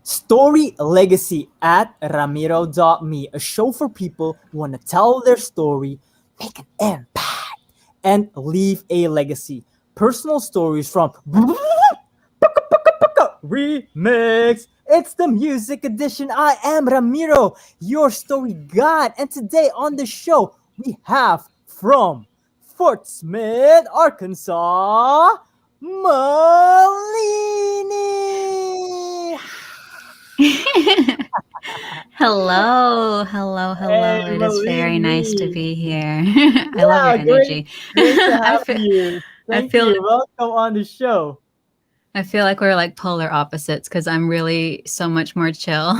Story Legacy at Ramiro.me, a show for people who want to tell their story, make an impact, and leave a legacy. Personal stories from Remix. It's the music edition. I am Ramiro, your story god, and today on the show we have from Fort Smith, Arkansas, Malinee. Hello. Hey, It is very nice to Malinee. be here. I love your Yeah, great, energy. great to I have feel, you. I Thank feel, you. Welcome on the show. I feel like we're like polar opposites because I'm really so much more chill. All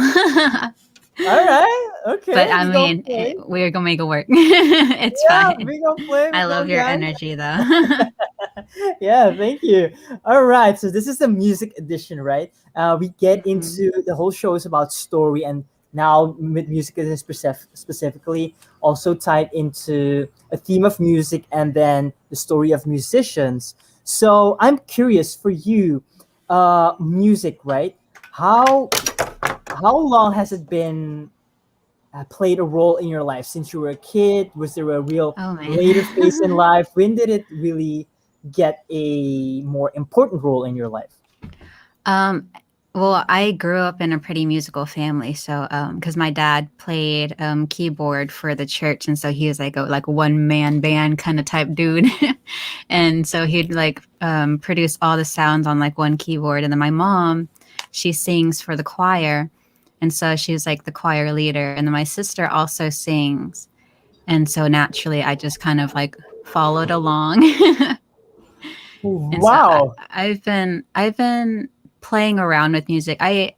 right, okay, But I we gonna mean, play. we're gonna make it work. It's Yeah, fine. we gonna play. We I gonna love your jam. energy though. Yeah, thank you. All right, so this is the music edition, right? We get Mhm. into the whole show is about story, and now with music is specifically also tied into a theme of music and then the story of musicians. So I'm curious for you, music, right? How how long has it been played a role in your life since you were a kid? Was there a real Oh later phase in man. life? When did it really get a more important role in your life? Um, well, I grew up in a pretty musical family, so because my dad played keyboard for the church, and so he was like a one man band kind of type dude, and so he'd like produce all the sounds on like one keyboard, and then my mom, she sings for the choir, and so she was like the choir leader, and then my sister also sings, and so naturally I just kind of like followed along. And so Wow. I've been playing around with music. I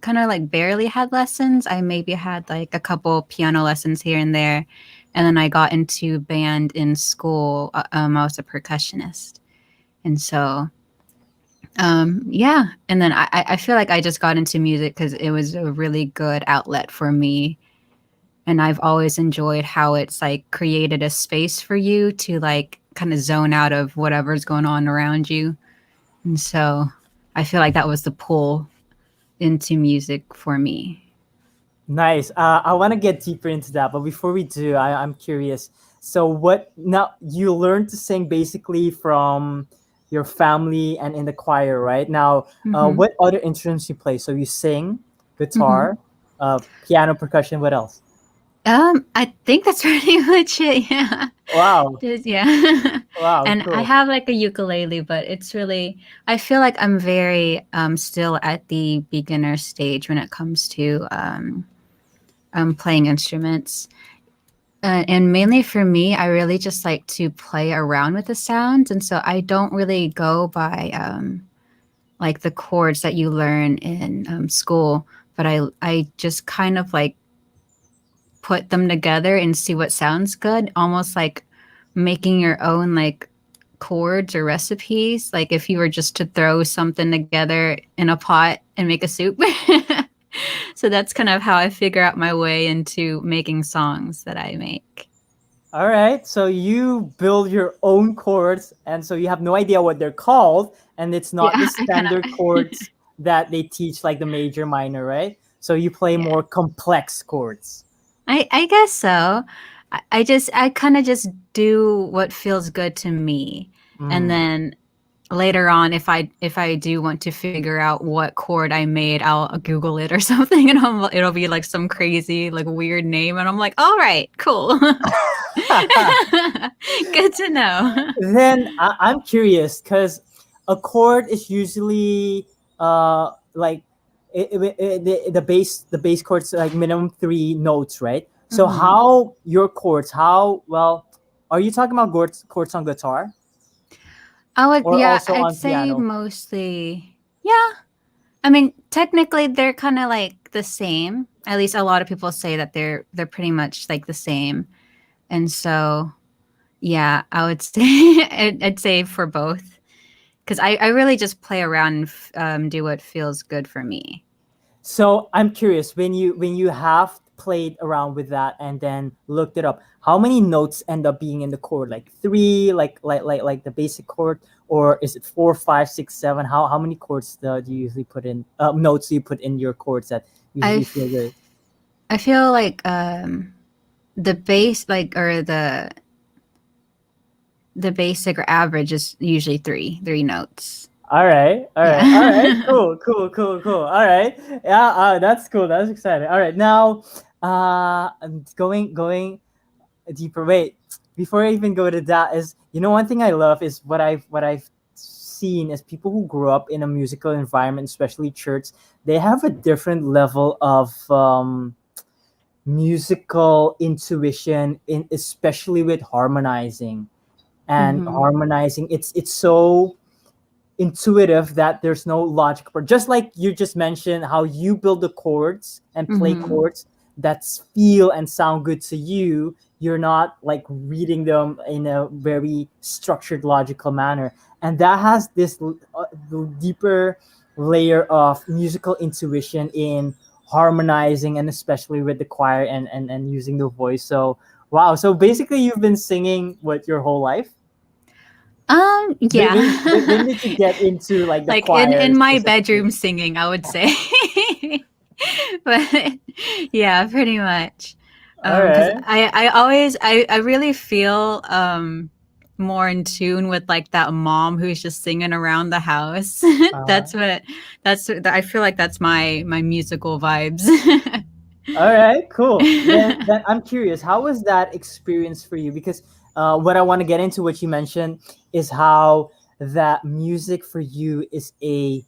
kind of like barely had lessons. I maybe had like a couple piano lessons here and there, and then I got into band in school. I was a percussionist, and so yeah. And then I feel like I just got into music because it was a really good outlet for me. And I've always enjoyed how it's like created a space for you to like kind of zone out of whatever's going on around you. And so I feel like that was the pull into music for me. Nice. I want to get deeper into that, but before we do, I'm curious. So, what now? You learned to sing basically from your family and in the choir, right? Now, Hmm. what other instruments you play? So you sing, Hmm. guitar, piano, percussion. What else? I think that's pretty much it. Yeah. Wow, Just, yeah. wow, And I cool. have like a ukulele, but it's really, I feel like I'm very still at the beginner stage when it comes to playing instruments. And mainly for me, I really just like to play around with the sounds. And so I don't really go by like the chords that you learn in school, but I just kind of like put them together and see what sounds good, almost like making your own like chords or recipes. Like if you were just to throw something together in a pot and make a soup. So that's kind of how I figure out my way into making songs that I make. All right, so you build your own chords, and so you have no idea what they're called, and it's not the Yeah, I kind standard of, chords that they teach, like the major, minor, right? So you play yeah. more complex chords. I guess so. I kind of just do what feels good to me, and Mm. then later on, if I do want to figure out what chord I made, I'll Google it or something, and it'll be like some crazy like weird name, and I'm like, all right, cool, good to know. Then I'm curious because a chord is usually like the base chords like minimum three notes, right? So Hmm. how your chords? How well are you talking about chords on guitar I would, or yeah, also I'd on say piano? mostly, yeah. I mean, technically, they're kind of like the same. At least a lot of people say that they're pretty much like the same. And so, yeah, I would say I'd say for both because I really just play around and do what feels good for me. So I'm curious when you have played around with that and then looked it up, how many notes end up being in the chord? Like three, like the basic chord, or is it four, five, six, seven? How many chords do you usually put in? Notes do you put in your chords that I usually feel f- good? I feel like the base like or the basic or average is usually three notes. All right, all right, all right. Yeah. Cool, cool, cool, cool. All right, yeah, that's cool. That's exciting. All right, now, I'm going deeper. Wait, before I even go to that, is one thing I love is what I've seen is people who grew up in a musical environment, especially church. They have a different level of musical intuition, in especially with harmonizing and Hmm. harmonizing. It's so intuitive that there's no logic for, just like you just mentioned how you build the chords and play Hmm. chords that feel and sound good to you. You're not like reading them in a very structured logical manner, and that has this deeper layer of musical intuition in harmonizing, and especially with the choir and using the voice. So wow, so basically you've been singing what your whole life. When, Yeah. when did you get into like the Like choir in my specifically? bedroom singing, I would say. But yeah, pretty much. All Because right. I really feel more in tune with like that mom who's just singing around the house. Uh, I feel like that's my musical vibes. all right. Cool. Then I'm curious. How was that experience for you? Because what I want to get into, what you mentioned, is how that music for you is a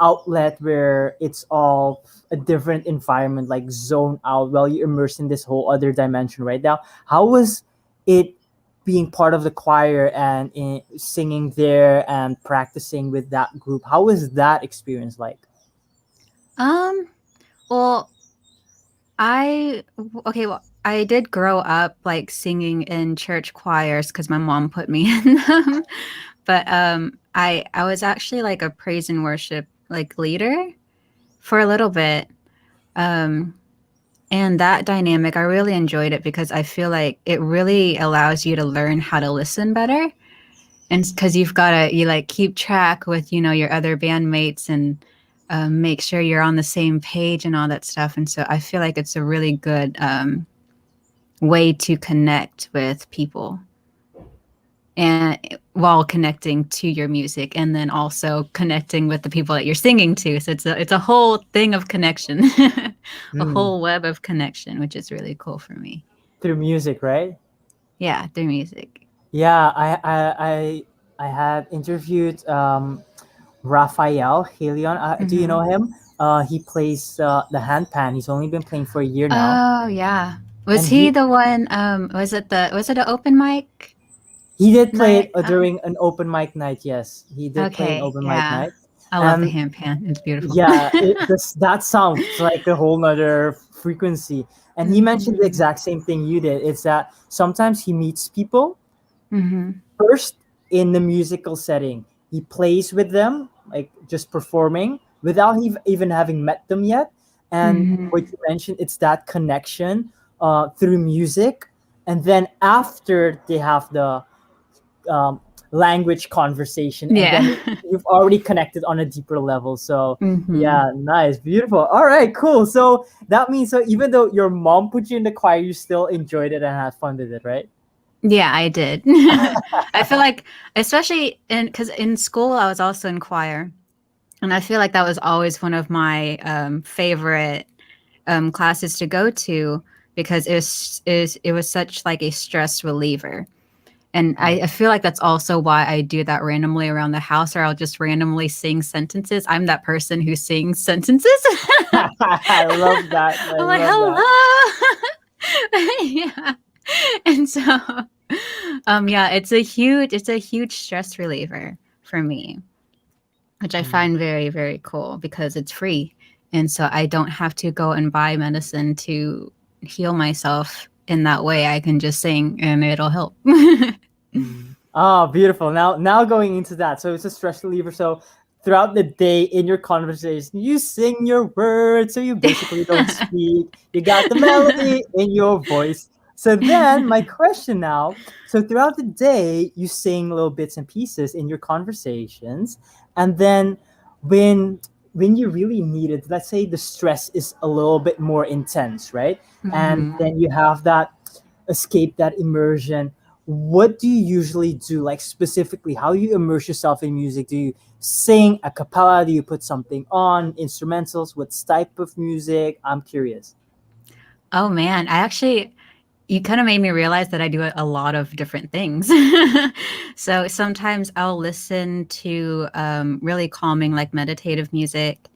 outlet where it's all a different environment, like zone out while you immerse in this whole other dimension. Right now, how was it being part of the choir and singing there and practicing with that group? How was that experience like? um, well, I did grow up like singing in church choirs because my mom put me in them. But I was actually like a praise and worship like leader for a little bit. Um, and that dynamic, I really enjoyed it because I feel like it really allows you to learn how to listen better. And because you like keep track with, your other bandmates and make sure you're on the same page and all that stuff. And so I feel like it's a really good way to connect with people and while connecting to your music and then also connecting with the people that you're singing to. So it's a whole thing of connection, a Hmm. whole web of connection, which is really cool for me. Through music, right? Yeah, through music. Yeah, I have interviewed Raphael Helion. Do you know Hmm. him? He plays the handpan. He's only been playing for a year now, Oh yeah. Was and he the one was it an open mic he did play it night? during an open mic night. Yes, he did play an Okay, open mic yeah. night, I love the and handpan. It's beautiful. yeah, that sounds like a whole nother frequency. And he mentioned the Hmm. exact same thing you did. It's that sometimes he meets people Hmm. first in the musical setting. He plays with them, like just performing without even having met them yet. And what Hmm. you mentioned, it's that connection through music. And then after they have the um, language conversation, and Yeah. then you've already connected on a deeper level. So Hmm. yeah, nice, beautiful. All right, cool. So that means, so even though your mom put you in the choir, you still enjoyed it and had fun with it, right? Yeah, I did. I feel like, especially because in school I was also in choir, and I feel like that was always one of my favorite classes to go to because it was such like a stress reliever. And I feel like that's also why I do that randomly around the house, or I'll just randomly sing sentences. I'm that person who sings sentences. I love that. I I'm like, love that. hello. Yeah. And so yeah, it's a huge stress reliever for me, which I Mm, find very, very cool because it's free. And so I don't have to go and buy medicine to heal myself in that way. I can just sing and it'll help. mm. Oh, beautiful. Now going into that. So it's a stress reliever. So throughout the day in your conversation, you sing your words, so you basically don't speak. You got the melody in your voice. So then, my question now: so throughout the day, you sing little bits and pieces in your conversations, and then when you really need it, let's say the stress is a little bit more intense, right? And Mhm. then you have that escape, that immersion. What do you usually do, like specifically how you immerse yourself in music? Do you sing a cappella? Do you put something on instrumentals? What type of music? I'm curious. Oh man, I actually you kind of made me realize that I do a lot of different things. So sometimes I'll listen to really calming, like meditative music.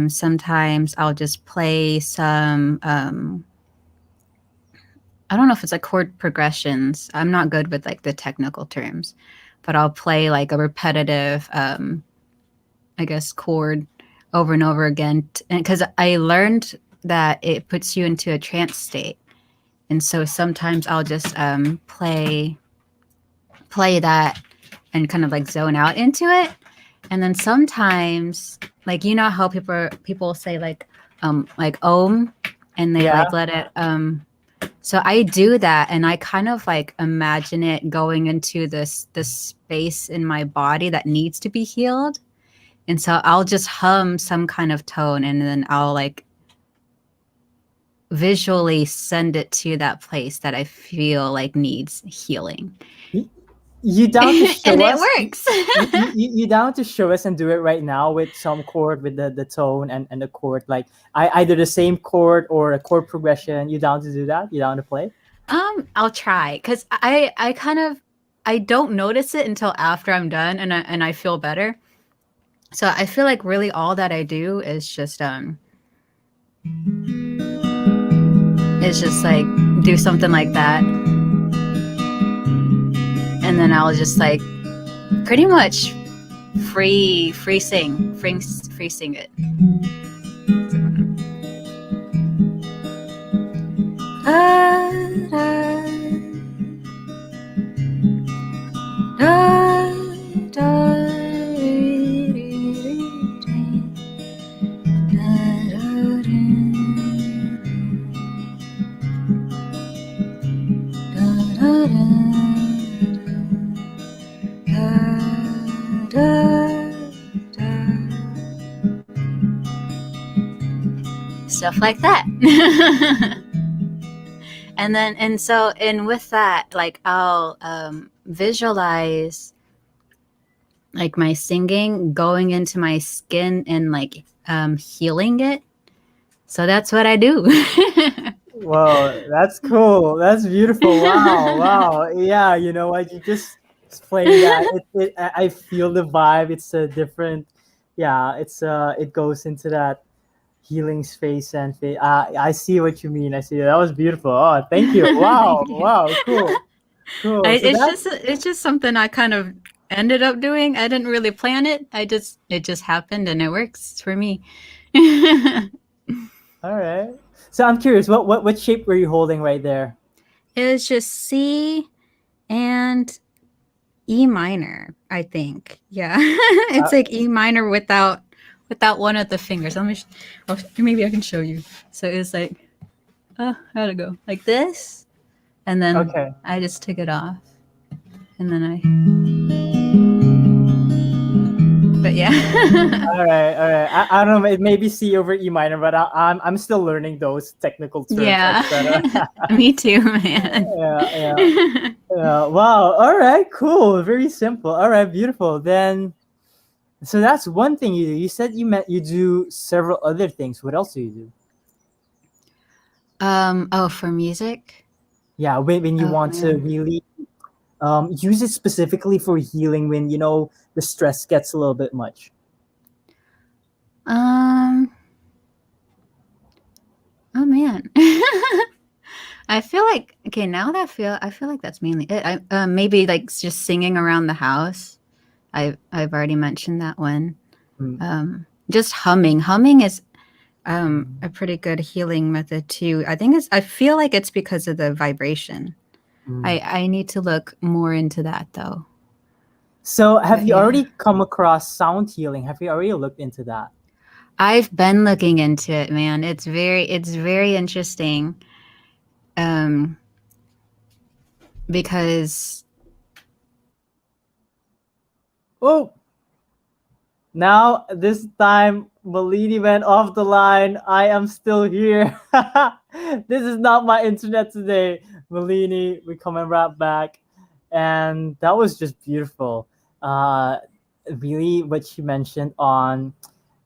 Sometimes I'll just play some, I don't know if it's like chord progressions. I'm not good with like the technical terms, but I'll play like a repetitive, I guess, chord over and over again. And because I learned that it puts you into a trance state. And so sometimes I'll just play that and kind of like zone out into it. And then sometimes, like you know how people say like om, and they Yeah. like let it so I do that, and I kind of like imagine it going into this space in my body that needs to be healed. And so I'll just hum some kind of tone, and then I'll like visually send it to that place that I feel like needs healing. Y- You down to And show it us? works. You down to show us and do it right now with some chord, with the tone and the chord, like either the same chord or a chord progression. You down to do that? You down to play? I'll try because I kind of I don't notice it until after I'm done and I feel better. So I feel like really all that I do is just like do something like that, and then I'll just like pretty much free sing it. Da, da, da, da, stuff like that. And with that, like I'll visualize like my singing going into my skin and like healing it. So that's what I do. Whoa, that's cool. That's beautiful. Wow, wow. Yeah, you know what? You just explained that. I feel the vibe. It's a different. Yeah, it goes into that healing space and I see what you mean. I see that was beautiful. Oh, thank you. Wow, Thank you. wow, cool, cool. So that It's just something I kind of ended up doing. I didn't really plan it. It just happened and it works for me. It all right. So I'm curious. What shape were you holding right there? was just C and E minor, I think. Yeah. Uh, It's like E minor without one of the fingers. Oh, maybe I can show you. So it's like how'd it go? Like this, and then okay. I just took it off, and then but yeah. All right, all right. I don't know. It may be C over E minor, but I'm still learning those technical terms, Yeah. etc. Me too, man. Yeah, yeah, yeah. Wow. All right. Cool. Very simple. All right. Beautiful. Then, so that's one thing you do. You said you do several other things. What else do you do? Oh, for music? Yeah. When you Oh want to man. really use it specifically for healing, when the stress gets a little bit much. Um, oh man. I feel like okay, now that I feel like that's mainly it. I maybe like just singing around the house. I've already mentioned that one. Mm, Just humming. Humming is a pretty good healing method too. I feel like it's because of the vibration. mm. I need to look more into that though. So, have But you yeah, already come across sound healing? Have you already looked into that? I've been looking into it, man. It's very interesting. Um, because Oh, now this time Malini went off the line. I am still here. This is not my internet today. Malini, we coming right back. And that was just beautiful. Uh really what she mentioned on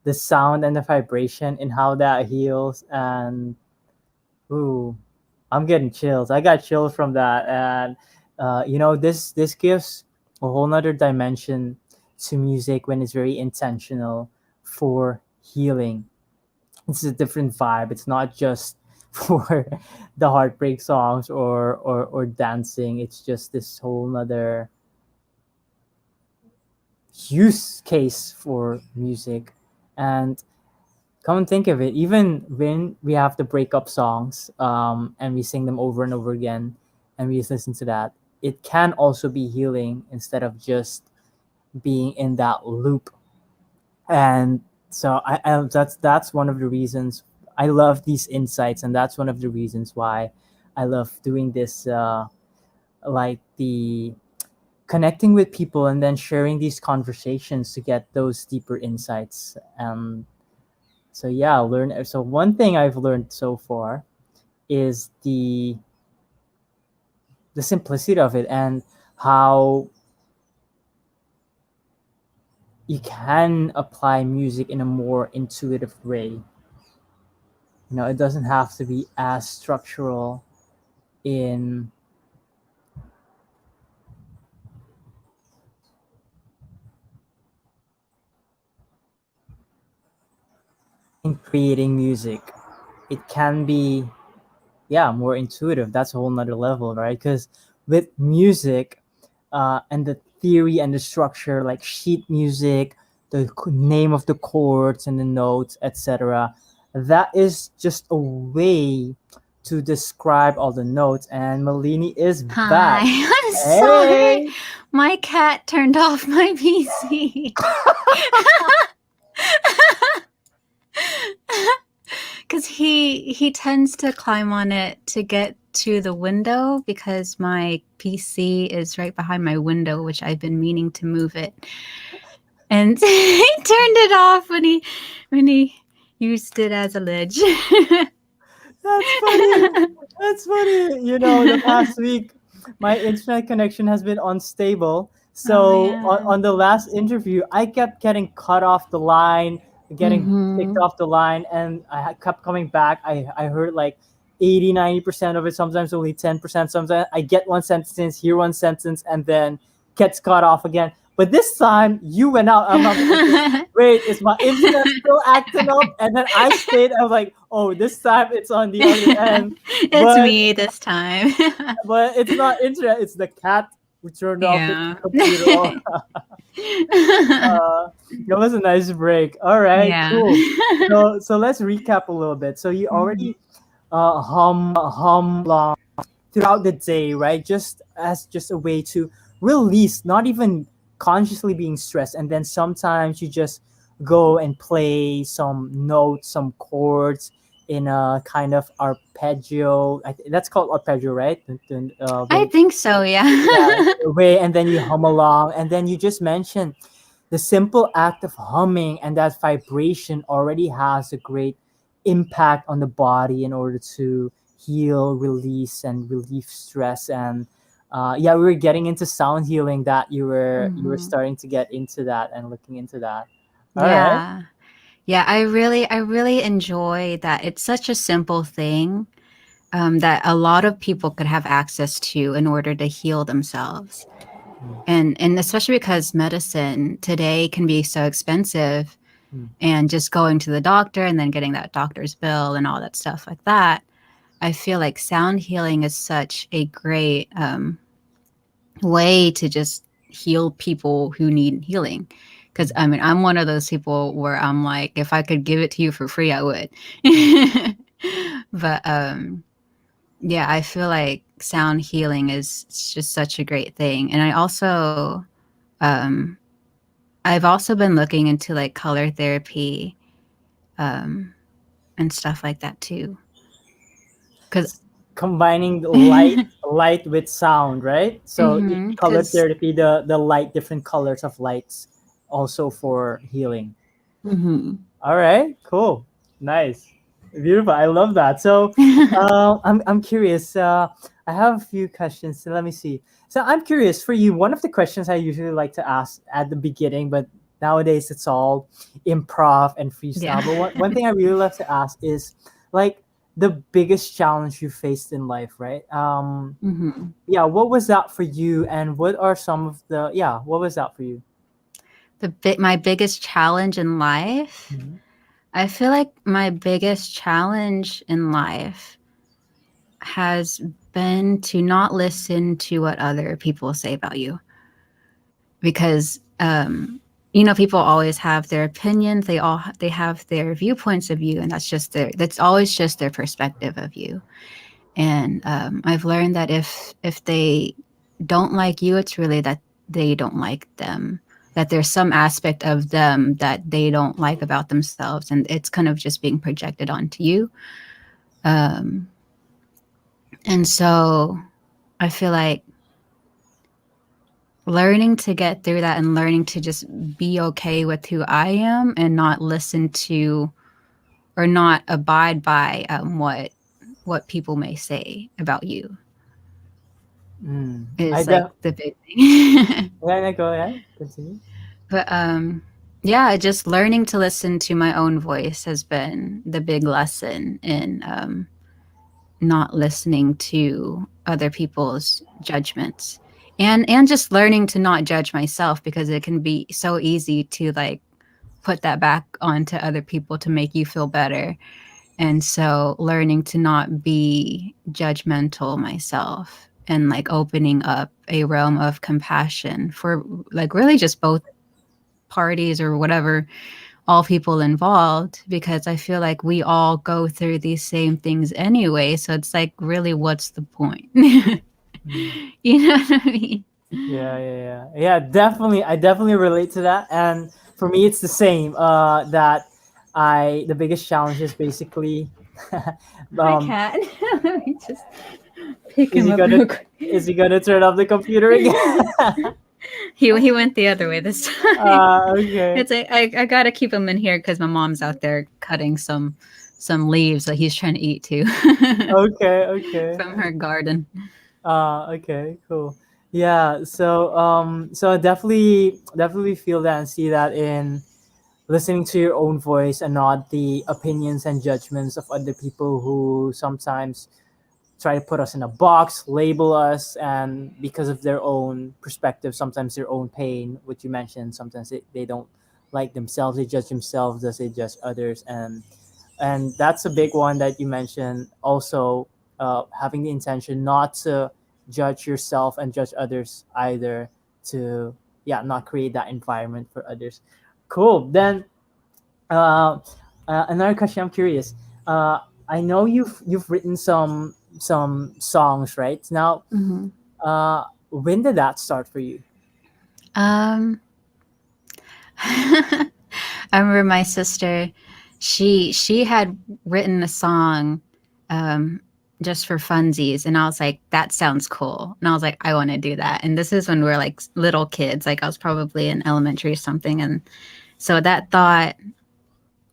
the sound and the vibration and how that heals. And ooh, I'm getting chills. I got chills from that. And this gives a whole nother dimension to music when it's very intentional for healing. It's a different vibe. It's not just for the heartbreak songs or dancing. It's just this whole nother use case for music. And come and think of it, even when we have the breakup songs, and we sing them over and over again, and we just listen to that, it can also be healing instead of just being in that loop. And so that's one of the reasons I love these insights, and that's one of the reasons why I love doing this, like the connecting with people and then sharing these conversations to get those deeper insights. So yeah, learn. So one thing I've learned so far is the simplicity of it, and how you can apply music in a more intuitive way. It doesn't have to be as structural in creating music. It can be, yeah, more intuitive. That's a whole nother level, right? Because with music, and the theory and the structure, like sheet music, the name of the chords and the notes, etc., that is just a way to describe all the notes. And Malini is hi, back. I'm sorry. Hey. My cat turned off my PC. Because he tends to climb on it to get to the window because my PC is right behind my window, which I've been meaning to move it. And he turned it off when he used it as a ledge. That's funny. That's funny. The past week, my internet connection has been unstable. Oh So yeah. on the last interview, I kept getting cut off the line, getting kicked Mm-hmm. off the line, and kept coming back. I heard like 80-90% of it, sometimes only 10%. Sometimes I get one sentence, hear one sentence, and then gets cut off again. But this time, you went out. I'm thinking, wait, is my internet still acting up? And then I stayed. I was like, oh, this time it's on the other end. It's But me this time. it's not internet. It's the cat who turned off the Yeah. computer. That was a nice break. All right, Yeah. cool. So let's recap a little bit. So you Mhm. already hum along throughout the day, right? Just as just a way to release, not even consciously being stressed. And then sometimes you just go and play some notes, some chords in a kind of arpeggio. That's called arpeggio, right? I think so, Yeah, yeah. way, and then you hum along, and then you just mentioned the simple act of humming and that vibration already has a great impact on the body in order to heal, release, and relieve stress. And yeah, we were getting into sound healing, that you were Mhm. starting to get into that and looking into that. All right. Yeah. Yeah, I really enjoy that. It's such a simple thing, that a lot of people could have access to in order to heal themselves. Mm, And especially because medicine today can be so expensive, mm, and just going to the doctor and then getting that doctor's bill and all that stuff like that. I feel like sound healing is such a great way to just heal people who need healing. Because I mean, I'm one of those people where I'm like, if I could give it to you for free, I would. mm, But yeah, I feel like sound healing is just such a great thing. And I also Um, I've also been looking into like color therapy um, and stuff like that too. Because Combining the mm-hmm, light with sound, right? So color because therapy, the light, different colors of lights, also for healing. mm-hmm. All right, cool, nice, beautiful. I love that. So, I'm curious. I have a few questions. So let me see. So I'm curious for you. One of the questions I usually like to ask at the beginning, but nowadays it's all improv and Yeah. freestyle. But one thing I really love to ask is like the biggest challenge you faced in life, right? hmm Yeah, what was that for you, and what are some of the yeah, what was that for you? My biggest challenge in life. Mhm. I feel like my biggest challenge in life has been to not listen to what other people say about you because people always have their opinions, they have their viewpoints of you, and that's always just their perspective of you. And I've learned that if they don't like you, it's really that they don't like them, that there's some aspect of them that they don't like about themselves, and it's kind of just being projected onto you. um, and so I feel like learning to get through that and learning to just be okay with who I am and not listen to or not abide by what people may say about you Mm. I is like def the big thing. Yeah, go ahead. Continue. But yeah, just learning to listen to my own voice has been the big lesson in not listening to other people's judgments, and just learning to not judge myself, because it can be so easy to like put that back onto other people to make you feel better. And so learning to not be judgmental myself and like opening up a realm of compassion for like really just both parties or whatever, all people involved, because I feel like we all go through these same things anyway. So it's like, really, what's the point? Mm. You know what I mean? Yeah. Definitely, I definitely relate to that. And for me, it's the same. That I the biggest challenge is basically, Hi, um, cat. Let me just pick is him he up gonna real quick. is he gonna turn off the computer again? He went the other way this time. Okay. It's I gotta keep him in here because my mom's out there cutting some leaves that he's trying to eat too Okay. from her garden. Okay, cool. Yeah, so I definitely feel that and see that in listening to your own voice and not the opinions and judgments of other people who sometimes try to put us in a box, label us, and because of their own perspective, sometimes their own pain, which you mentioned, sometimes they don't like themselves, they judge themselves, does they judge others, and that's a big one that you mentioned. Also, having the intention not to judge yourself and judge others either, to yeah, not create that environment for others. Cool. Then uh, another question. I'm curious. I know you've written some songs, right? Now, Mhm. when did that start for you? Um, I remember my sister. She had written a song, um, just for funsies, and I was like, "That sounds cool," and I was like, "I want to do that." And this is when we were like little kids, like I was probably in elementary or something, and so that thought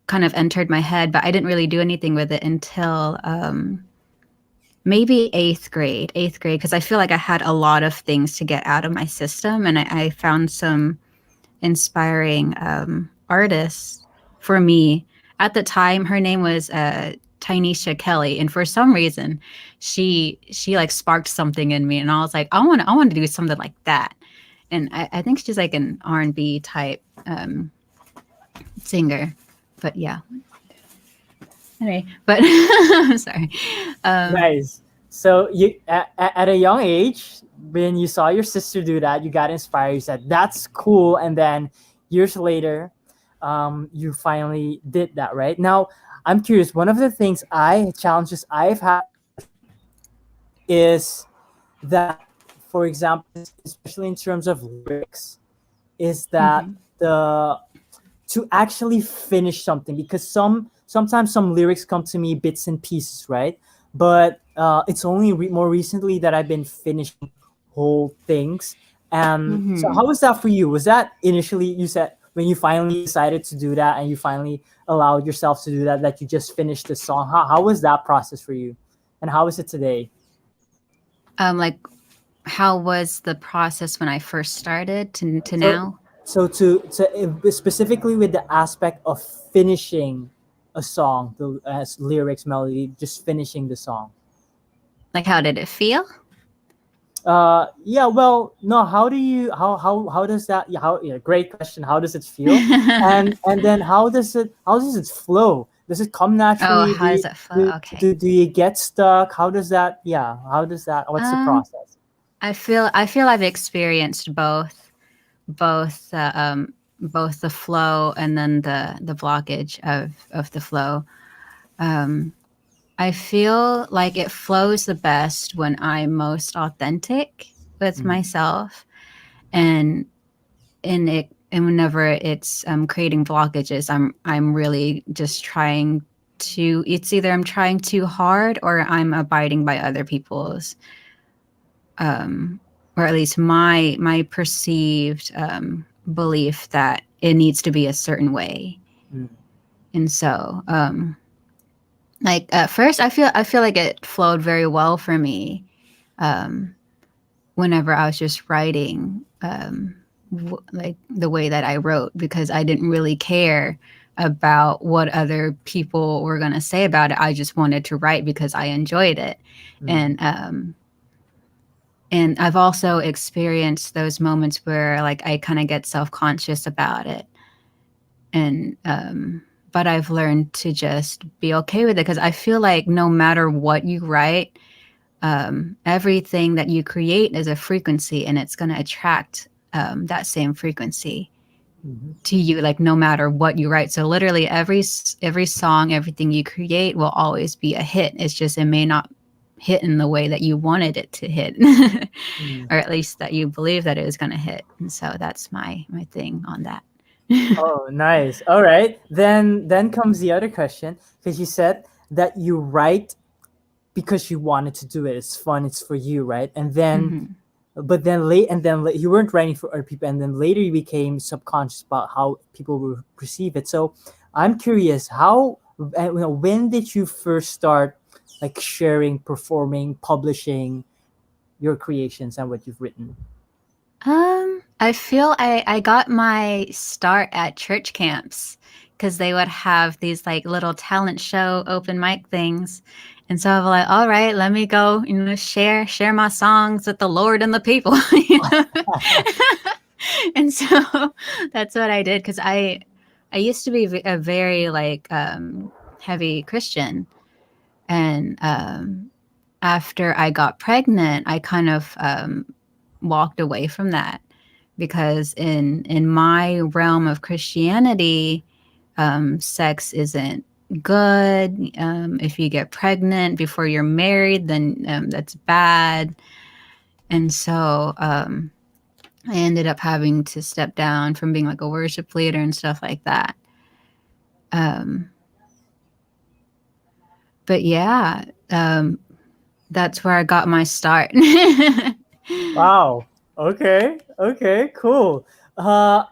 kind of entered my head, but I didn't really do anything with it until maybe eighth grade, because I feel like I had a lot of things to get out of my system, and I found some inspiring artists for me. At the time, her name was Tynesha Kelly, and for some reason, she like sparked something in me, and I was like, I want to do something like that. And I think she's like an R&B type singer, but yeah. Anyway, but sorry. Um, Nice. So you at a young age, when you saw your sister do that, you got inspired. You said that's cool, and then years later, you finally did that. Right now, I'm curious. One of the things I challenges I've had is that, for example, especially in terms of lyrics, is that Mhm. the to actually finish something, because sometimes some lyrics come to me bits and pieces, right? But it's only more recently that I've been finishing whole things. And so Mhm. how was that for you? Was that initially, you said, when you finally decided to do that and you finally allowed yourself to do that, that you just finished the song? How was that process for you, and how is it today? Like, how was the process when I first started to So, now? so specifically with the aspect of finishing a song, the as lyrics, melody, just finishing the song. Like, how did it feel? Yeah. Well, no. How do you how does that? Yeah, how? Yeah, great question. How does it feel? And then how does it flow? Does it come Oh, naturally? how does it flow? Okay. Do you get stuck? How does that? Yeah. How does that? What's the Um, process? I feel I've experienced both both the flow and then the blockage of the flow. Um, I feel like it flows the best when I'm most authentic with Mm, myself, and whenever it's creating blockages, I'm really just trying to. It's either I'm trying too hard or I'm abiding by other people's, um, or at least my perceived belief that it needs to be a certain way. mm, And so, like at first, I feel like it flowed very well for me. Um, Whenever I was just writing, like the way that I wrote, because I didn't really care about what other people were going to say about it. I just wanted to write because I enjoyed it. mm, And I've also experienced those moments where like I kind of get self-conscious about it. And but I've learned to just be okay with it, because I feel like no matter what you write, everything that you create is a frequency, and it's going to attract that same frequency mhm, to you, like no matter what you write. So literally every song, everything you create will always be a hit. It's just it may not hit in the way that you wanted it to hit, mm. or at least that you believe that it was going to hit. And so that's my thing on that. Oh, nice. All right. Then comes the other question, because you said that you write because you wanted to do it. It's fun. It's for you, right? And then, Hmm. but then you weren't writing for other people, and then later you became subconscious about how people will perceive it. So, I'm curious, when did you first start, like, sharing, performing, publishing your creations and what you've written? I feel I got my start at church camps, because they would have these like little talent show open mic things. And so I was like, all right, let me go, share my songs with the Lord and the people, And so that's what I did, because I used to be a very like heavy Christian. And after I got pregnant, I kind of walked away from that, because in my realm of Christianity, sex isn't good. If you get pregnant before you're married, then that's bad. And so I ended up having to step down from being like a worship leader and stuff like that. Um, but yeah, that's where I got my start. Wow. Okay. Okay. Cool. Uh,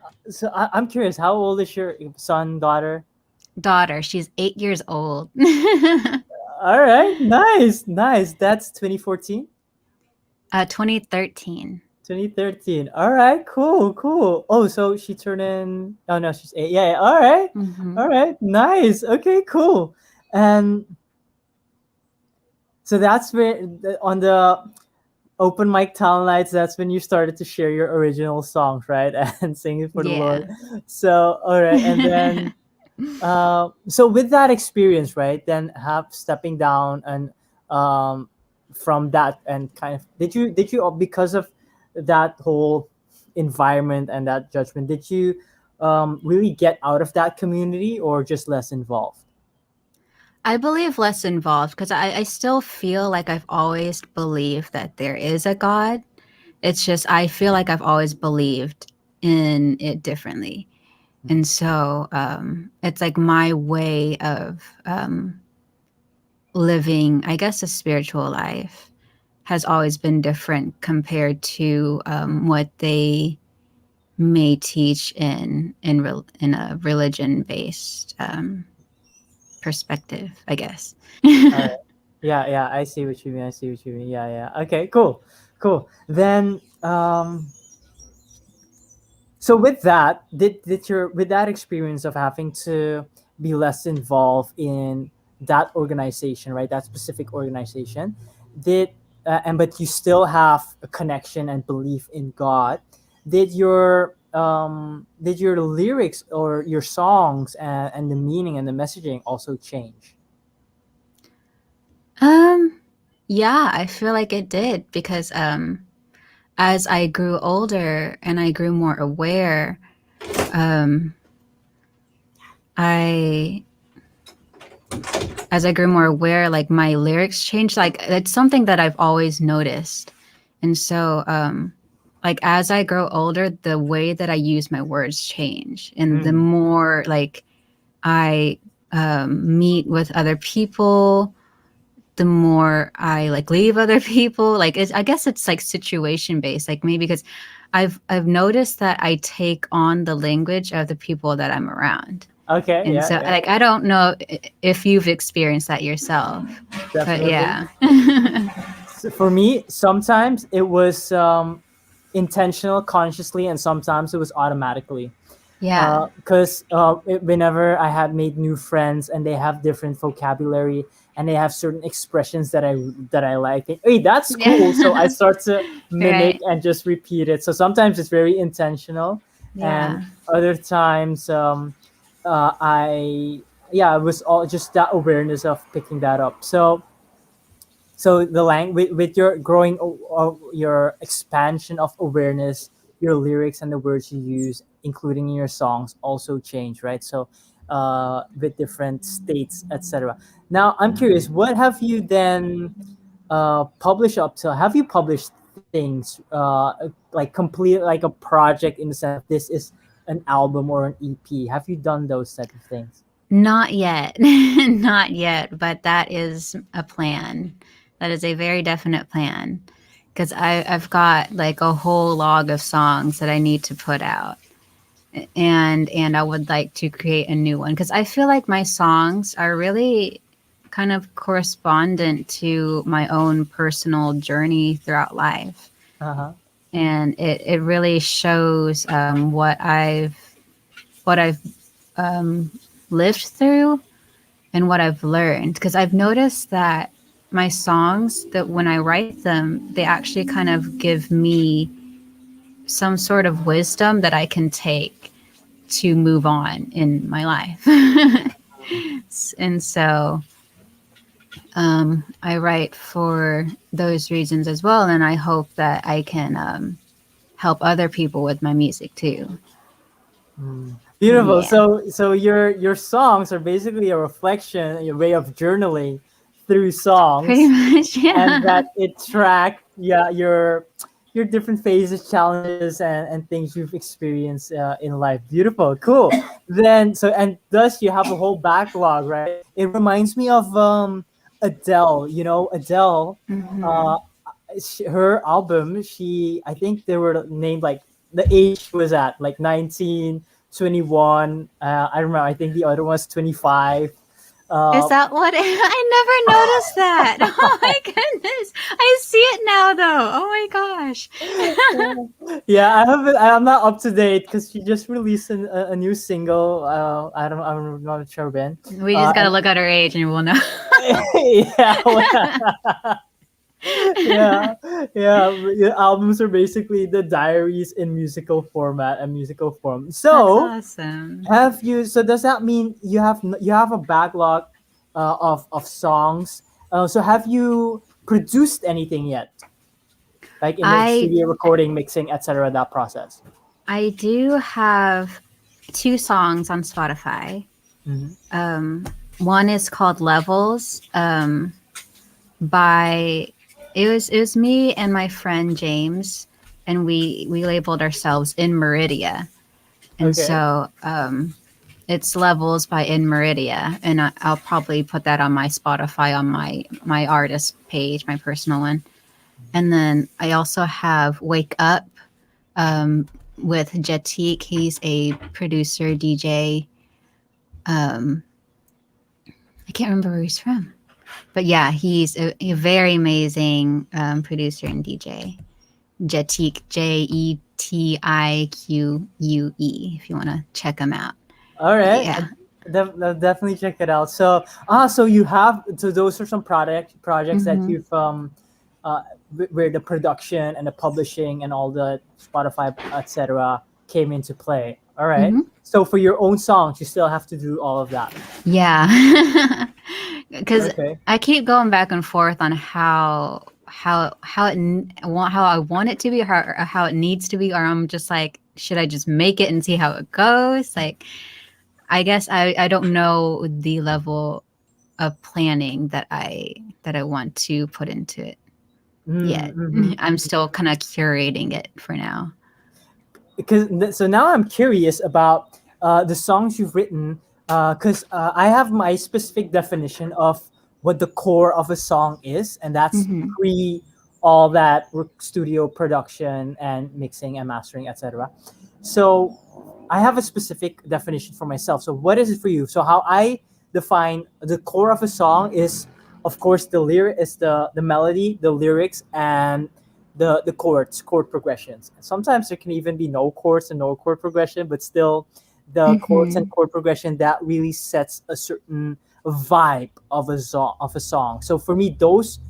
I'm curious. How old is your son, daughter? Daughter, she's 8 years old. All right. Nice. Nice. That's 2014, 2013. 2013. All right. Cool. Cool. Oh, so she turned in. Oh no, she's 8. Yeah. Yeah. All right. Hmm. All right. Nice. Okay. Cool. And so that's where on the open mic talent nights, that's when you started to share your original songs, right? And sing it for the Lord. Yeah. So all right, and then so with that experience, right, then have stepping down and um, from that, and kind of, did you because of that whole environment and that judgment, did you really get out of that community, or just less involved? I believe less involved, because I still feel like I've always believed that there is a God. It's just I feel like I've always believed in it differently. And so it's like my way of living, I guess, a spiritual life has always been different compared to what they may teach in a religion based perspective, I guess. All right. Yeah, yeah, I see what you mean. I see what you mean. Yeah, yeah. Okay, cool. Cool. Then so with that, did your with that experience of having to be less involved in that organization, right? That specific organization, did and but you still have a connection and belief in God. Did your lyrics or your songs and the meaning and the messaging also change? um yeah, I feel like it did because as I grew older and I grew more aware, um I as I grew more aware, like my lyrics changed. Like it's something that I've always noticed. And so like as I grow older, the way that I use my words change. And the Mm. more like I meet with other people, the more I like leave other people. Like I guess it's like situation based. Like maybe because I've noticed that I take on the language of the people that I'm around. Okay, And yeah, so, yeah, like, I don't know if you've experienced that yourself, but definitely. yeah. So for me, sometimes it was intentional, consciously, and sometimes it was automatically. Yeah. Because whenever I had made new friends and they have different vocabulary and they have certain expressions that I like, think, hey, that's cool. So I Yeah. start to mimic Right. and just repeat it. So sometimes it's very intentional, and Yeah. other times I yeah, it was all just that awareness of picking that up. So the language with your growing your expansion of awareness, your lyrics and the words you use including in your songs also change, right? So with different states, etc. Now I'm curious, what have you then published up till? Have you published things like complete like a project in the sense of this is an album or an EP? Have you done those type of things? Not yet. Not yet, but that is a plan. That is a very definite plan because I've got like a whole log of songs that I need to put out. And I would like to create a new one because I feel like my songs are really kind of correspondent to my own personal journey throughout life, Uh-huh. and it really shows what I've lived through and what I've learned because I've noticed that my songs that when I write them they actually kind of give me some sort of wisdom that I can take to move on in my life. And so I write for those reasons as well. And I hope that I can help other people with my music too. Mm. Beautiful. Yeah, So your songs are basically a reflection, a way of journaling through pretty songs, much. and Yeah. that it track yeah your different phases, challenges, and things you've experienced in life. Beautiful, cool. Then so and thus you have a whole backlog, right? It reminds me of Adele. You know Adele. Hmm. Uh, her album, she I think they were named like the age she was at, like 19, 21. I remember. I think the other one's 25. Is Uh, that what I never noticed that? Oh my goodness. I see it now though. Oh my gosh. yeah, I haven't. I'm not up to date because she just released a new single. I don't. I'm not sure when. We just got to And look at her age and we'll know. yeah, yeah, yeah. Albums are basically the diaries in musical format and musical form. That's So awesome. have you? So does that mean you have a backlog of songs? So have you produced anything yet? Like in the I studio recording, mixing, etc. That process. I do have two songs on Spotify. Hmm. Um, one is called Levels. By it was me and my friend James. and we labeled ourselves in Meridia, and Okay. so it's levels by in Meridia, and I'll probably put that on my Spotify on my artist page, my personal one. And then I also have Wake Up um, with Jetik. He's a producer, DJ. Um, I can't remember where he's from, but yeah, he's a very amazing producer and DJ. Jetik, Jetiquue. If you want to check him out, All right. yeah. I'll definitely check it out. So, so you have, so those are some projects that Hmm. you've uh, where the production and the publishing and all the Spotify, etc., came into play. All right. Hmm. So for your own songs, you still have to do all of that. Yeah, because Okay. I keep going back and forth on how I want it to be, or how it needs to be, or I'm just like, should I just make it and see how it goes? Like, I guess I don't know the level of planning that I want to put into it yet. Mm-hmm. I'm still kind of curating it for now. Because so now I'm curious about the songs you've written, because I have my specific definition of what the core of a song is, and that's Hmm. pre all that studio production and mixing and mastering, etc. So I have a specific definition for myself. So what is it for you? So how I define the core of a song is, of course, the lyric is the melody, the lyrics, and the chord progressions. Sometimes there can even be no chords and no chord progression, but still the chords and Hmm. chord progression that really sets a certain vibe of a song. So for me, those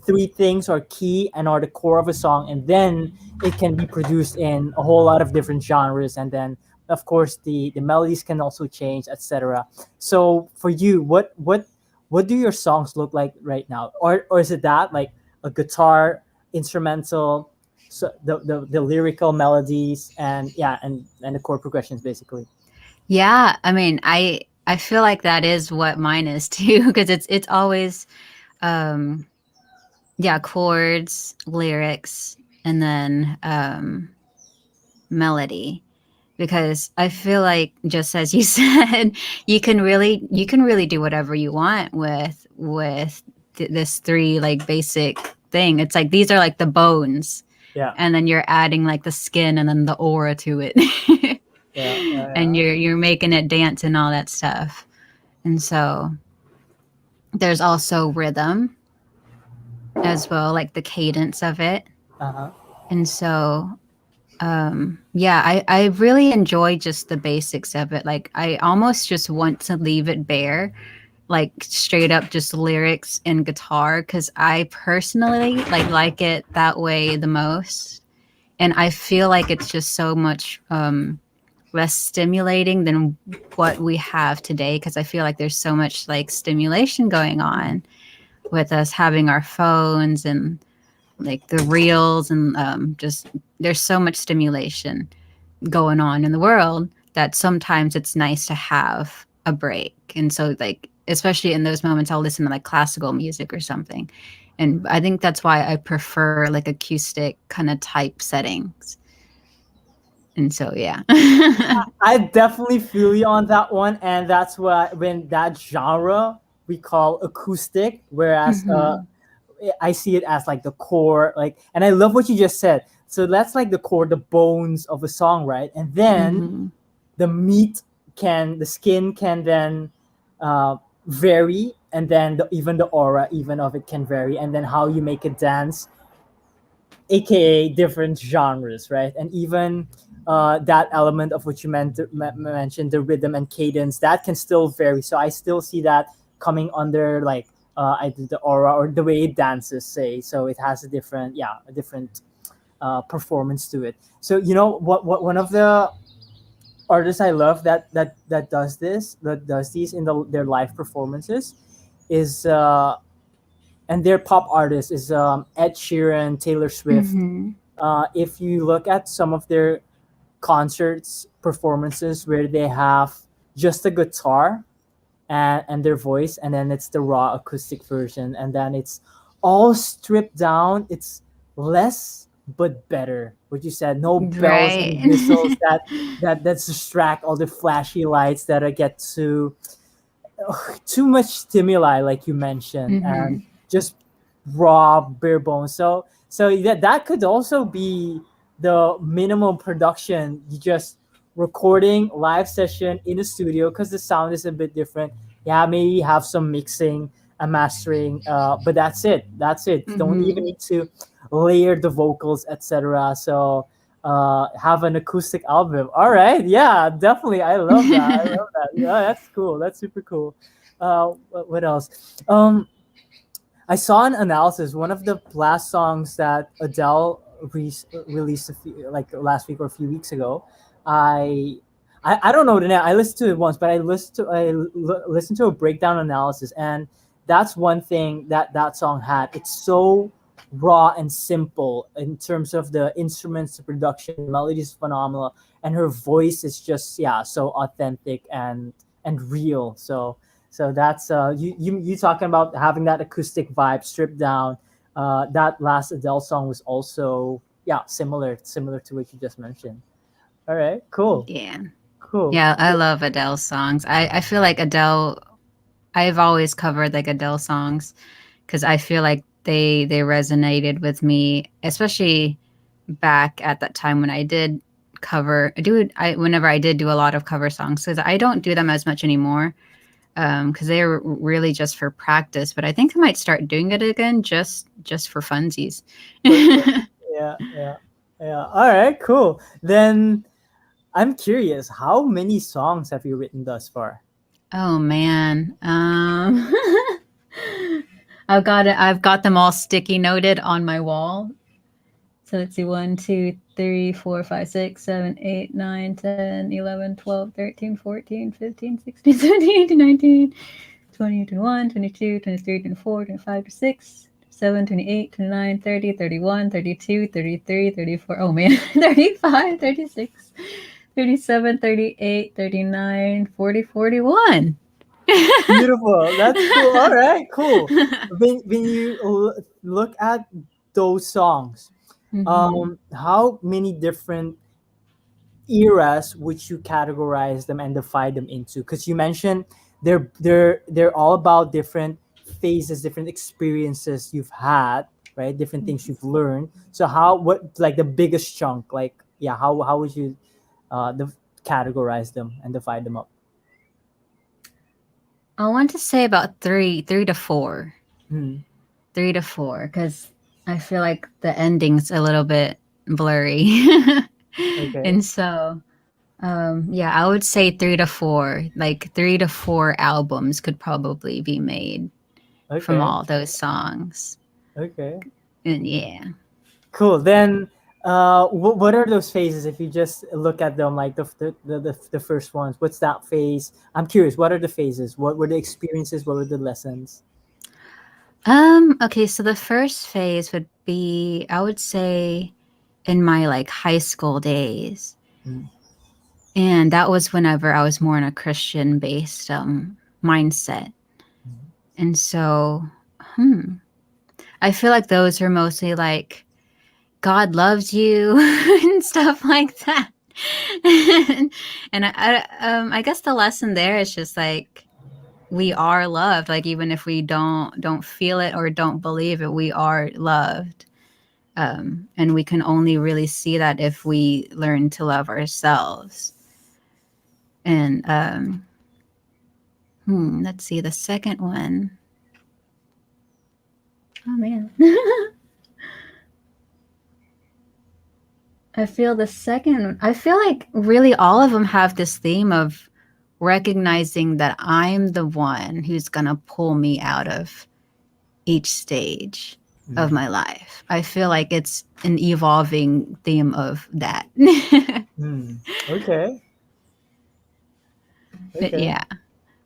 three things are key and are the core of a song, and then it can be produced in a whole lot of different genres, and then of course the melodies can also change, etc. So for you, what do your songs look like right now, or is it that like a guitar instrumental, so the lyrical melodies, and yeah, and the chord progressions basically. Yeah, I mean, I feel like that is what mine is too, because it's always um yeah, chords, lyrics, and then melody. Because I feel like, just as you said, you can really do whatever you want with this three like basic thing. It's like these are like the bones, Yeah, and then you're adding like the skin and then the aura to it, yeah, yeah, and yeah. you're making it dance and all that stuff. And so there's also rhythm as well, like the cadence of it. Uh-huh. And so yeah, I really enjoy just the basics of it. Like I almost just want to leave it bare, like straight up just lyrics and guitar, because I personally like it that way the most. And I feel like it's just so much less stimulating than what we have today, because I feel like there's so much like stimulation going on with us having our phones and like the reels, and just there's so much stimulation going on in the world that sometimes it's nice to have a break. And so, like, especially in those moments, I'll listen to like classical music or something. And I think that's why I prefer like acoustic kind of type settings. And so, yeah. I definitely feel you on that one, and that's why when that genre we call acoustic, whereas Hmm. I see it as like the core, like, and I love what you just said. So that's like the core, the bones of a song, right? And then Hmm. the meat the skin can then uh, vary, and then even the aura even of it can vary, and then how you make it dance, aka different genres, right? And even that element of what you mentioned, the rhythm and cadence, that can still vary. So I still see that coming under like either the aura or the way it dances, say. So it has a different, yeah, a different performance to it. So you know what one of the artists I love that does this, that does these in their live performances, is and their pop artists is Ed Sheeran, Taylor Swift. Hmm. If you look at some of their concerts performances where they have just a guitar and their voice, and then it's the raw acoustic version, and then it's all stripped down. It's less. but better. What you said, no bells Right. and whistles that distract all the flashy lights that I get too much stimuli, like you mentioned, and Hmm. just raw bare bones. So that could also be the minimum production. You just recording live session in a studio because the sound is a bit different. Yeah, maybe have some mixing and mastering, but that's it. That's it. Don't even Hmm. need to layer the vocals, etc. So have an acoustic album. All right, yeah, definitely. I love that. I love that. Yeah, that's cool. That's super cool. What else? I saw an analysis. One of the last songs that Adele released like last week or a few weeks ago. I I don't know the name. I listened to it once, but listened to a breakdown analysis, and that's one thing that that song had. It's so raw and simple in terms of the instruments, the production, the melody is phenomenal, and her voice is just so authentic and real. So that's you talking about having that acoustic vibe stripped down. That last Adele song was also similar to what you just mentioned. All right, cool, Yeah. cool. Yeah, I love Adele songs. I feel like Adele, I've always covered like Adele songs because I feel like they resonated with me, especially back at that time when I did whenever I did do a lot of cover songs, because I don't do them as much anymore, because they're really just for practice. But I think I might start doing it again just for funsies. For fun. Yeah, yeah, yeah. All right, cool. Then I'm curious, how many songs have you written thus far? Oh man. I've got them all sticky noted on my wall. So let's see, 1, 2, 3, 4, 5, 6, 7, 8, 9, 10, 11, 12, 13, 14, 15, 16, 17, 18, 19, 20, 21, 22, 23, 24, 25, 26, 7, 28, 29, 30, 31, 32, 33, 34. Oh man, 35, 36, 37, 38, 39, 40, 41. Beautiful. That's cool. All right, cool. When you look at those songs, Hmm. how many different eras would you categorize them and divide them into? Because you mentioned they're all about different phases, different experiences you've had, right? Different things you've learned. So how what like the biggest chunk? Like how would you categorize them and divide them up? I want to say about three to four. Hmm. 3 to 4, because I feel like the ending's a little bit blurry. Okay. And so, yeah, I would say 3 to 4. Like 3 to 4 albums could probably be made from Okay. all those songs. Okay. And yeah. Cool. Then, what are those phases? If you just look at them, like the first ones, what's that phase? I'm curious. What are the phases? What were the experiences? What were the lessons? Okay, so the first phase would be, I would say, in my like high school days. Mm, And that was whenever I was more in a Christian based mindset. mm, And so, hmm, I feel like those are mostly like God loves you and stuff like that. And I guess the lesson there is just like we are loved. Like even if we don't feel it or don't believe it, we are loved. And we can only really see that if we learn to love ourselves. And let's see the second one. Oh man. I feel like really all of them have this theme of recognizing that I'm the one who's going to pull me out of each stage of mm, my life. I feel like it's an evolving theme of that. mm. Okay. But Okay. yeah,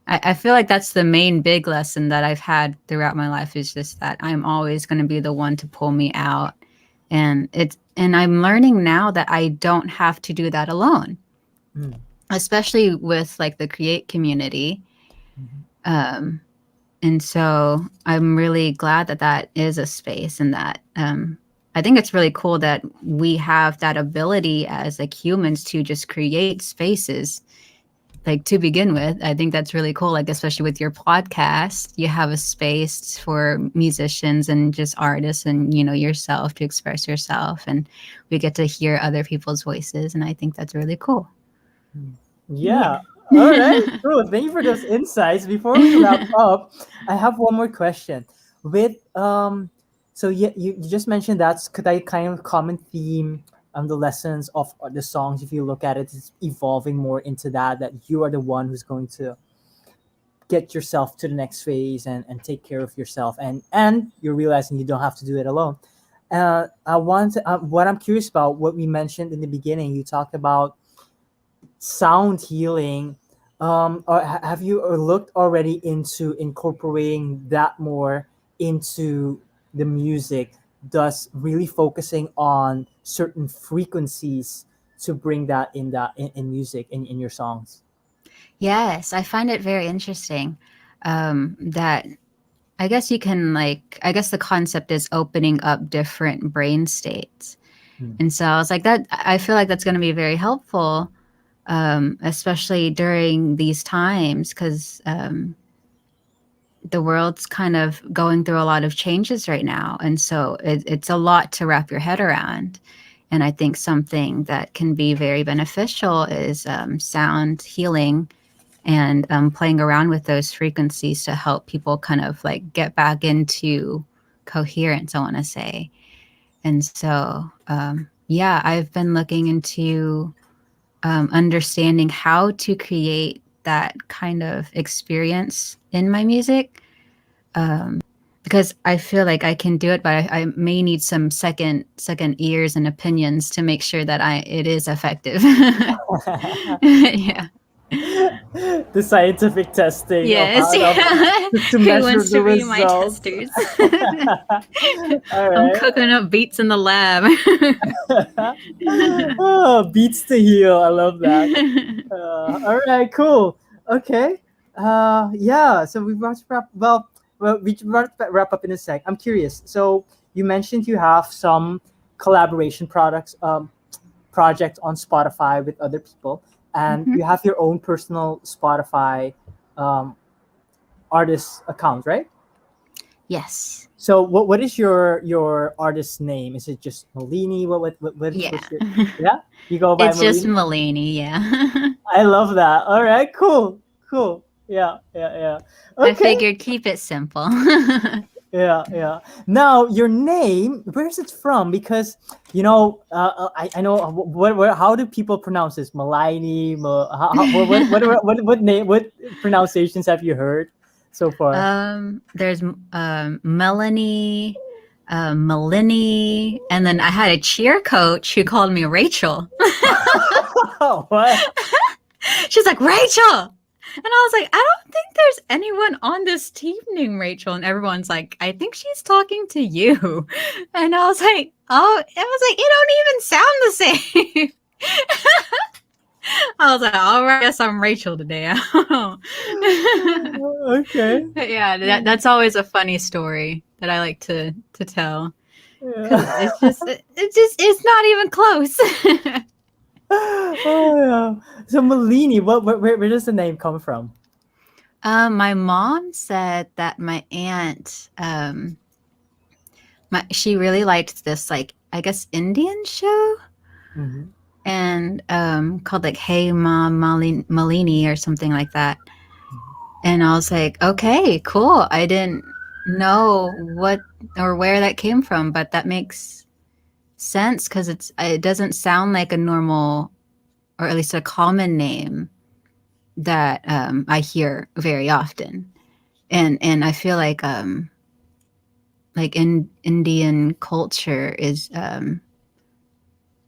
I feel like that's the main big lesson that I've had throughout my life is just that I'm always going to be the one to pull me out. And I'm learning now that I don't have to do that alone, Mm, especially with like the create community. mhm, Um, and so I'm really glad that that is a space and that, I think it's really cool that we have that ability as like humans to just create spaces like to begin with. I think that's really cool, like especially with your podcast, you have a space for musicians and just artists and yourself to express yourself, and we get to hear other people's voices, and I think that's really cool. Yeah. Yeah. All right. Cool. Thank you for those insights. Before we wrap up, I have one more question. With so yeah, you just mentioned that's could I kind of common theme the lessons of the songs. If you look at it, it's evolving more into that you are the one who's going to get yourself to the next phase and take care of yourself, and you're realizing you don't have to do it alone. I want to, what I'm curious about, what we mentioned in the beginning. You talked about sound healing. Or have you looked already into incorporating that more into the music, thus really focusing on certain frequencies to bring that in music in your songs? Yes, I find it very interesting that I guess you can I guess the concept is opening up different brain states. Hmm. And so I was like, that I feel like that's going to be very helpful, especially during these times, because the world's kind of going through a lot of changes right now. And so it's a lot to wrap your head around. And I think something that can be very beneficial is sound healing and playing around with those frequencies to help people kind of like get back into coherence, I want to say. And so, yeah, I've been looking into understanding how to create that kind of experience in my music, because I feel like I can do it, but I may need some second ears and opinions to make sure that I it is effective. Yeah. The scientific testing of Yes. how Yeah. to Who measure wants the to be my results. testers? All I'm right. cooking up beats in the lab. Oh, beats to heal. I love that. All right, cool. Okay. Yeah. So we want to we want to wrap up in a sec. I'm curious. So you mentioned you have some collaboration project on Spotify with other people, and Mhm. you have your own personal Spotify um, artist account, right? Yes. So what is your artist name? Is it just Malinee? Yeah. What's your, yeah? You go by It's just Malinee? Malinee, yeah. I love that. All right, cool. Cool. Yeah, yeah, yeah. I Okay. figured keep it simple. Yeah, yeah. Now, your name, where's it from? Because I know how do people pronounce this? Malini, what name, what pronunciations have you heard so far? There's Melanie, Malinee, and then I had a cheer coach who called me Rachel. What? She's like, Rachel! And I was like, I don't think there's anyone on this team named Rachel. And everyone's like, I think she's talking to you. And I was like, oh, I was like, you don't even sound the same. I was like, all right, I guess I'm Rachel today. I don't know. Okay. But yeah, that's always a funny story that I like to tell, because Yeah. it's not even close. Oh yeah. So Malini, where does the name come from? My mom said that my aunt, she really liked this, like, I guess Indian show, Hmm. and called like Hey Mom Malini or something like that. And I was like, okay, cool. I didn't know what or where that came from, but that makes sense because it doesn't sound like a normal, or at least a common name that I hear very often. And I feel like in Indian culture is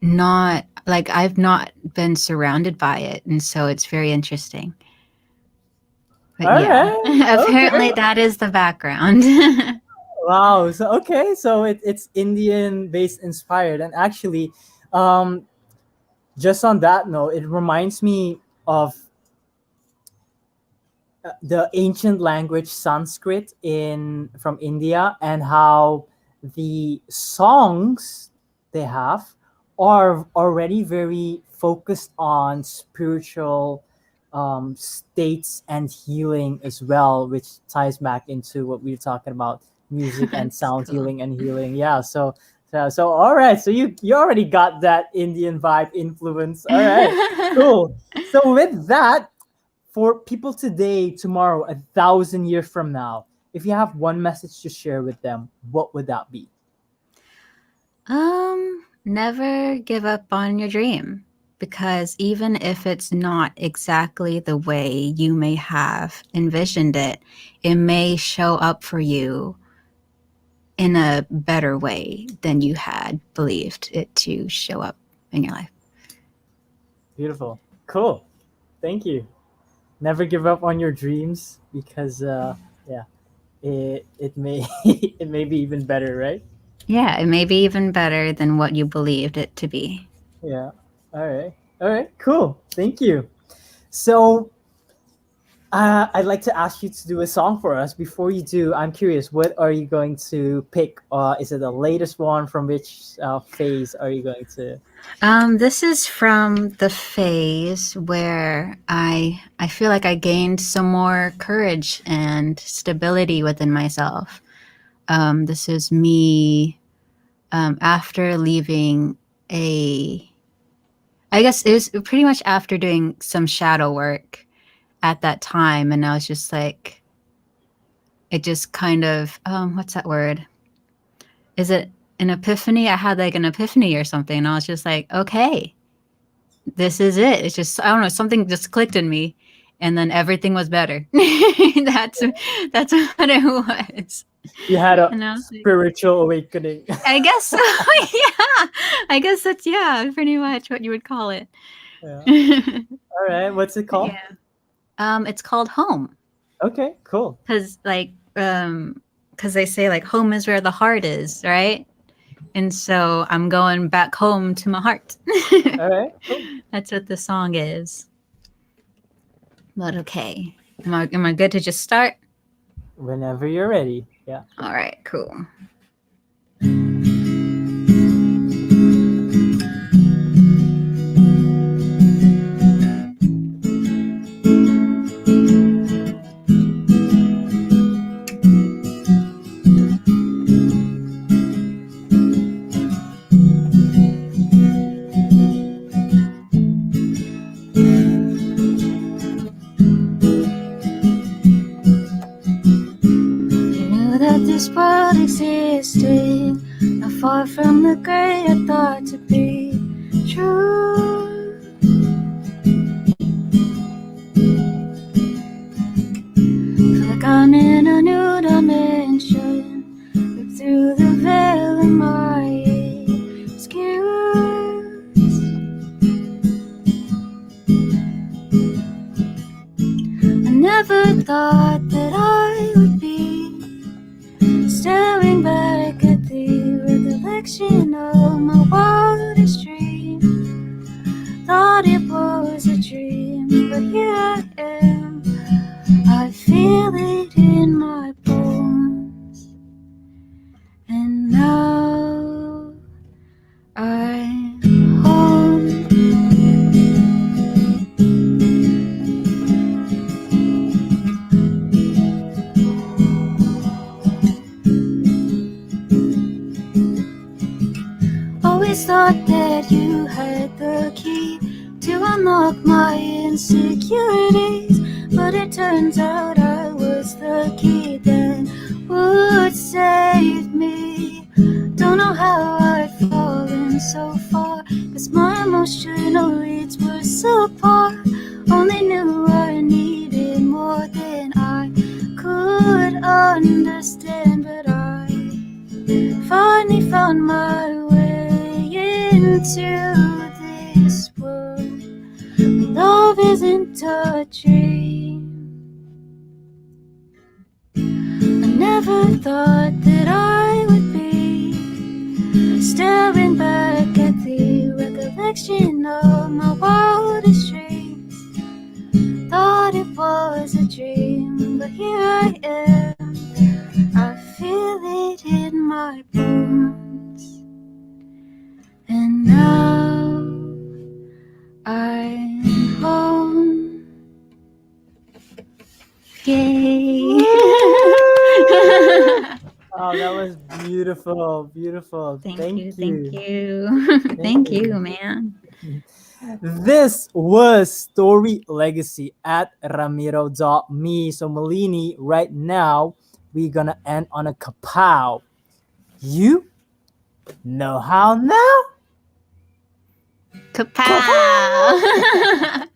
not like, I've not been surrounded by it, and so it's very interesting. But All yeah, right. Okay. apparently that is the background. Wow. So okay. So it's Indian based inspired, and actually, um, just on that note, it reminds me of the ancient language Sanskrit in from India, and how the songs they have are already very focused on spiritual states and healing as well, which ties back into what we were talking about, music and That's sound cool. healing and healing. Yeah, so all right, so you already got that Indian vibe influence. All right, cool. So with that, for people today, tomorrow, 1,000 years from now, if you have one message to share with them, what would that be? Never give up on your dream, because even if it's not exactly the way you may have envisioned it, it may show up for you in a better way than you had believed it to show up in your life. Beautiful. Cool. Thank you. Never give up on your dreams because yeah, it may it may be even better, right? Yeah, it may be even better than what you believed it to be. Yeah. All right. All right. Cool. Thank you. So I'd like to ask you to do a song for us. Before you do, I'm curious, what are you going to pick? Is it the latest one? From which phase are you going to? This is from the phase where I feel like I gained some more courage and stability within myself. This is me after leaving a. I guess it was pretty much after doing some shadow work at that time, and I was just like, it just kind of what's that word? Is it an epiphany? I had like an epiphany or something, and I was just like, okay, this is it. It's just I don't know, something just clicked in me, and then everything was better. That's what it was. You had a And I was like, spiritual awakening. I guess so. Yeah, I guess that's pretty much what you would call it. Yeah. All right. What's it called? Yeah. It's called home, Okay. Cool. because because they say like home is where the heart is, right? And so I'm going back home to my heart. All right. Cool. That's what the song is. But okay. Am I good to just start? Whenever you're ready. Yeah. All right, cool. You knew that this world existed, not far from the great I thought to be true. Feel like I'm in a new dimension, look through the veil in my excuse. I never thought that I would be staring back at the recollection of my wildest dream. Thought it was a dream, but here I am. I feel it in my bones. And now I'm home. Always thought that you had the key to unlock my insecurities, but it turns out I was the key that would save me. Don't know how I've fallen so far, 'cause my emotional needs were subpar. Only knew I needed more than I could understand, but I finally found my way into this world. Love isn't a dream. I never thought that I would be staring back at the recollection of my wildest dreams. Thought it was a dream, but here I am. I feel it in my bones. Oh, that was beautiful, beautiful. Thank Thank you. Thank you. you. Thank Thank you, you. man. This was Story Legacy at Ramiro.me. So, Malini, right now, we're gonna end on a kapow. You know how now? Kapow! Kapow!